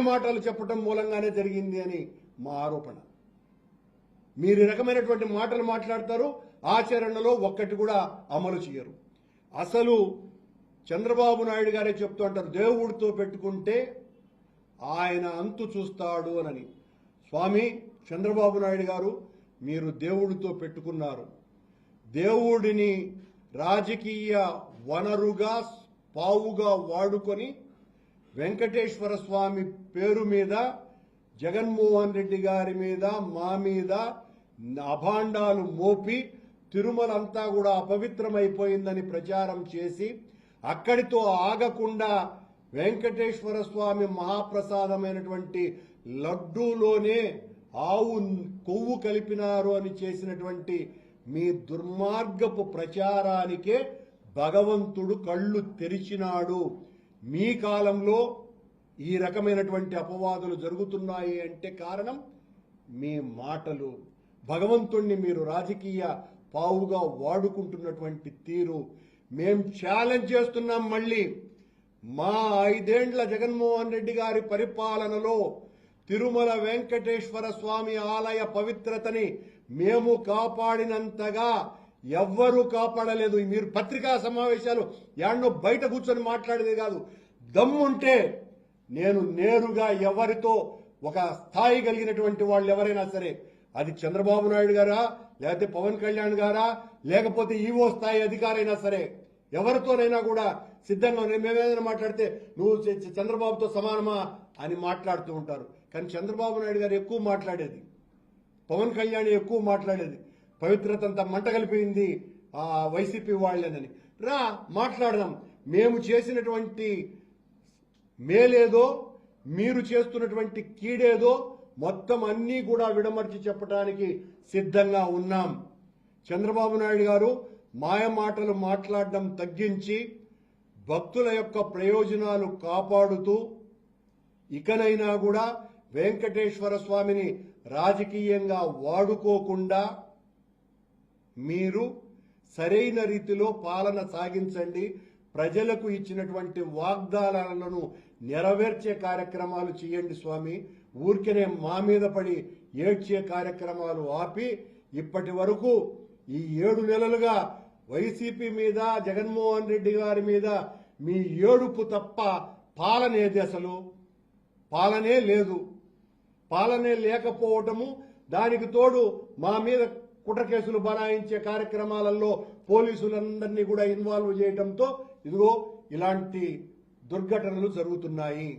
మాటలు చెప్పడం మూలంగానే జరిగింది అని మా ఆరోపణ. మీరు ఈ రకమైనటువంటి మాటలు మాట్లాడతారు, ఆచరణలో ఒక్కటి కూడా అమలు చేయరు. అసలు చంద్రబాబు నాయుడు గారే చెప్తూ అంటారు, దేవుడితో పెట్టుకుంటే ఆయన అంతు చూస్తాడు అని. స్వామి చంద్రబాబు నాయుడు గారు, మీరు దేవుడితో పెట్టుకున్నారు. దేవుడిని రాజకీయ వనరుగా పావుగా వాడుకొని వెంకటేశ్వర స్వామి పేరు మీద జగన్మోహన్ రెడ్డి గారి మీద మా మీద అభాండాలు మోపి తిరుమలంతా కూడా అపవిత్రమైపోయిందని ప్రచారం చేసి అక్కడితో ఆగకుండా వెంకటేశ్వర స్వామి మహాప్రసాదమైనటువంటి లడ్డూలోనే ఆవు కొవ్వు కలిపినారు అని చేసినటువంటి మీ దుర్మార్గపు ప్రచారానికే భగవంతుడు కళ్ళు తెరిచినాడు. మీ కాలంలో ఈ రకమైనటువంటి అపవాదులు జరుగుతున్నాయి అంటే కారణం మీ మాటలు. భగవంతుణ్ణి మీరు రాజకీయ పావుగా వాడుకుంటున్నటువంటి తీరు. మేం ఛాలెంజ్ చేస్తున్నాం. మళ్ళీ మా 5 ఏండ్ల జగన్మోహన్ రెడ్డి గారి పరిపాలనలో తిరుమల వెంకటేశ్వర స్వామి ఆలయ పవిత్రతని మేము కాపాడినంతగా ఎవ్వరూ కాపాడలేదు. మీరు పత్రికా సమావేశాలు యాడ్నో బయట కూర్చొని మాట్లాడేది కాదు. దమ్ముంటే నేను నేరుగా ఎవరితో ఒక స్థాయి కలిగినటువంటి వాళ్ళు ఎవరైనా సరే, అది చంద్రబాబు నాయుడు గారా, లేకపోతే పవన్ కళ్యాణ్ గారా, లేకపోతే ఈవో స్థాయి అధికారైనా సరే, ఎవరితోనైనా కూడా సిద్ధంగా మేమేదైనా మాట్లాడితే నువ్వు చంద్రబాబుతో సమానమా అని మాట్లాడుతూ ఉంటారు. కానీ చంద్రబాబు నాయుడు గారు ఎక్కువ మాట్లాడేది, పవన్ కళ్యాణ్ ఎక్కువ మాట్లాడేది, పవిత్రత అంతా మంట కలిపింది వైసీపీ వాళ్ళేనని. రా మాట్లాడదాం. మేము చేసినటువంటి మేలేదో, మీరు చేస్తున్నటువంటి కీడేదో మొత్తం అన్నీ కూడా విడమర్చి చెప్పడానికి సిద్ధంగా ఉన్నాం. చంద్రబాబు నాయుడు గారు మాయ మాటలు మాట్లాడడం తగ్గించి భక్తుల యొక్క ప్రయోజనాలు కాపాడుతూ ఇకనైనా కూడా వెంకటేశ్వర స్వామిని రాజకీయంగా వాడుకోకుండా మీరు సరైన రీతిలో పాలన సాగించండి. ప్రజలకు ఇచ్చినటువంటి వాగ్దానాలను నెరవేర్చే కార్యక్రమాలు చేయండి స్వామి. ఊరికనే మా మీద పడి ఏడ్చే కార్యక్రమాలు ఆపి, ఇప్పటి వరకు ఈ 7 నెలలుగా వైసీపీ మీద, జగన్మోహన్ రెడ్డి గారి మీద మీ ఏడుపు తప్ప పాలనేది, అసలు పాలనే లేదు. పాలనే లేకపోవటము, దానికి తోడు మా మీద కుట్ర కేసులు బనాయించే కార్యక్రమాలలో పోలీసులందరినీ కూడా ఇన్వాల్వ్ చేయడంతో ఇదిగో ఇలాంటి దుర్ఘటనలు జరుగుతున్నాయి.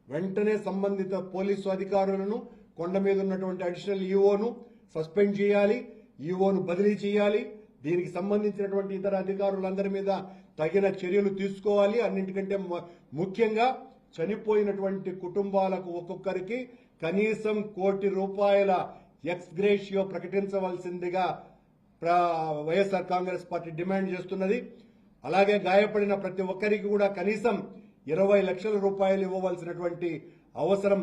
వెంటనే సంబంధిత పోలీసు అధికారులను, కొండ మీద ఉన్నటువంటి అడిషనల్ ఈఓను సస్పెండ్ చేయాలి, ఈఓను బదిలీ చేయాలి. దీనికి సంబంధించినటువంటి ఇతర అధికారులందరి మీద తగిన చర్యలు తీసుకోవాలి. అన్నింటికంటే ముఖ్యంగా చనిపోయినటువంటి కుటుంబాలకు ఒక్కొక్కరికి కనీసం ₹1,00,00,000 ఎక్స్గ్రేషియో ప్రకటించవలసిందిగా వైఎస్ఆర్ కాంగ్రెస్ పార్టీ డిమాండ్ చేస్తున్నది. అలాగే గాయపడిన ప్రతి ఒక్కరికి కూడా కనీసం 20 లక్షల రూపాయలు ఇవ్వవలసినటువంటి అవసరం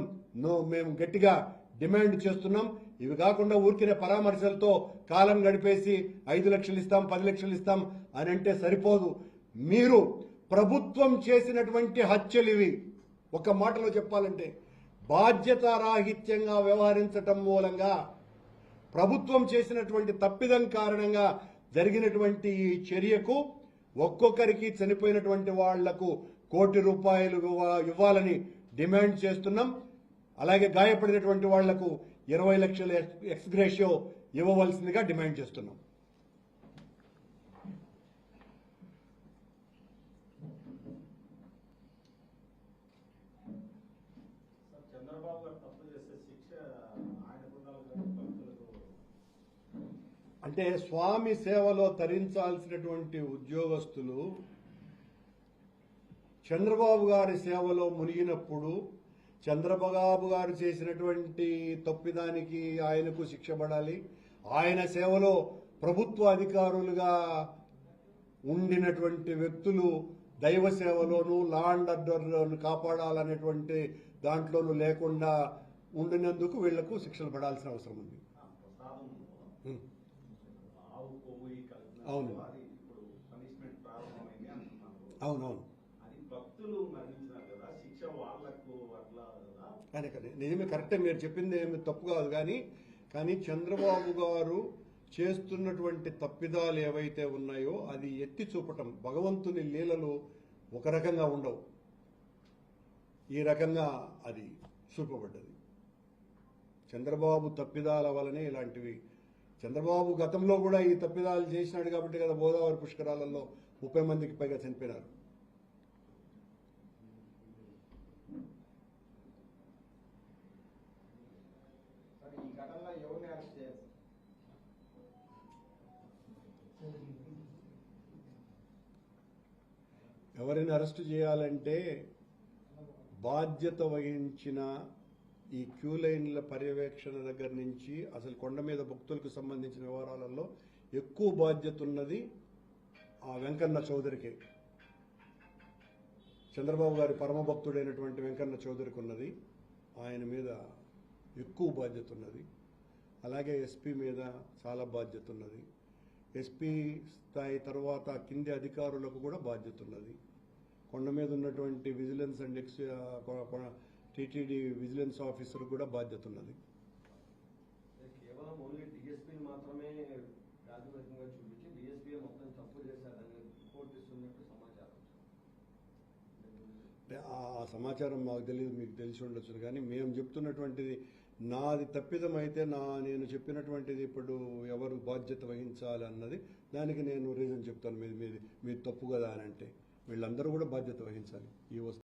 మేము గట్టిగా డిమాండ్ చేస్తున్నాం. ఇవి కాకుండా ఊరికినే పరామర్శలతో కాలం గడిపేసి 5 లక్షలు ఇస్తాం, 10 లక్షలు ఇస్తాం అని అంటే సరిపోదు. మీరు ప్రభుత్వం చేసినటువంటి హత్యలు ఇవి. ఒక మాటలో చెప్పాలంటే బాధ్యతారాహిత్యంగా వ్యవహరించటం మూలంగా, ప్రభుత్వం చేసినటువంటి తప్పిదం కారణంగా జరిగినటువంటి ఈ చర్యకు ఒక్కొక్కరికి చనిపోయినటువంటి వాళ్లకు ₹1,00,00,000 ఇవ్వాలని డిమాండ్ చేస్తున్నాం. అలాగే గాయపడినటువంటి వాళ్లకు 20 లక్షల ఎక్స్గ్రేషియో ఇవ్వవలసిందిగా డిమాండ్ చేస్తున్నాం. అంటే స్వామి సేవలో తరించాల్సినటువంటి ఉద్యోగస్తులు చంద్రబాబు గారి సేవలో మునిగినప్పుడు చంద్రబాబు గారు చేసినటువంటి తప్పిదానికి ఆయనకు శిక్ష పడాలి. ఆయన సేవలో ప్రభుత్వ అధికారులుగా ఉండినటువంటి వ్యక్తులు దైవ సేవలోనూ లా అండ్ ఆర్డర్ను కాపాడాలనేటువంటి దాంట్లోనూ లేకుండా ఉండినందుకు వీళ్లకు శిక్షలు పడాల్సిన అవసరం ఉంది. అవును అవునవును. భక్తులు మరణించినారు కదా, శిక్ష వాళ్లకు కానీ నిజమే, కరెక్టే, మీరు చెప్పింది ఏమి తప్పు కాదు. కానీ చంద్రబాబు గారు చేస్తున్నటువంటి తప్పిదాలు ఏవైతే ఉన్నాయో అది ఎత్తి చూపటం. భగవంతుని లీలలు ఒక రకంగా ఉండవు, ఈ రకంగా అది చూపబడ్డది. చంద్రబాబు తప్పిదాల వలనే ఇలాంటివి. చంద్రబాబు గతంలో కూడా ఈ తప్పిదాలు చేసినాడు కాబట్టి కదా గోదావరి పుష్కరాలలో 30 మందికి పైగా చనిపోయినారు. ఈ ఘటనలో ఎవరిని అరెస్ట్ చేయాలి? ఎవరిని అరెస్టు చేయాలంటే బాధ్యత వహించిన ఈ క్యూ లైన్ల పర్యవేక్షణ దగ్గర నుంచి అసలు కొండ మీద భక్తులకు సంబంధించిన వ్యవహారాలలో ఎక్కువ బాధ్యత ఉన్నది ఆ వెంకన్న చౌదరికి. చంద్రబాబు గారి పరమ భక్తుడైనటువంటి వెంకన్న చౌదరికి ఉన్నది. ఆయన మీద ఎక్కువ బాధ్యత ఉన్నది. అలాగే ఎస్పీ మీద చాలా బాధ్యత ఉన్నది. ఎస్పీ స్థాయి తర్వాత కింది అధికారులకు కూడా బాధ్యత ఉన్నది. కొండ మీద ఉన్నటువంటి vigilance and TTD vigilance officer కూడా బాధ్యత ఉన్నది. కేవలం ఓన్లీ డిఎస్పీని మాత్రమే ప్రాతిపదికగా చూపించి డిఎస్పీ మొత్తం తప్పు చేశారని రిపోర్ట్ ఇస్తున్నట్టు సమాచారం. ఆ సమాచారం మాకు తెలియదు, మీకు తెలిసి ఉండొచ్చు. కానీ మేము చెప్తున్నటువంటిది నాది తప్పిదం అయితే నేను చెప్పినటువంటిది ఇప్పుడు ఎవరు బాధ్యత వహించాలి అన్నది దానికి నేను రీజన్ చెప్తాను. మీది తప్పు కదా అని అంటే వీళ్ళందరూ కూడా బాధ్యత వహించాలి. ఈ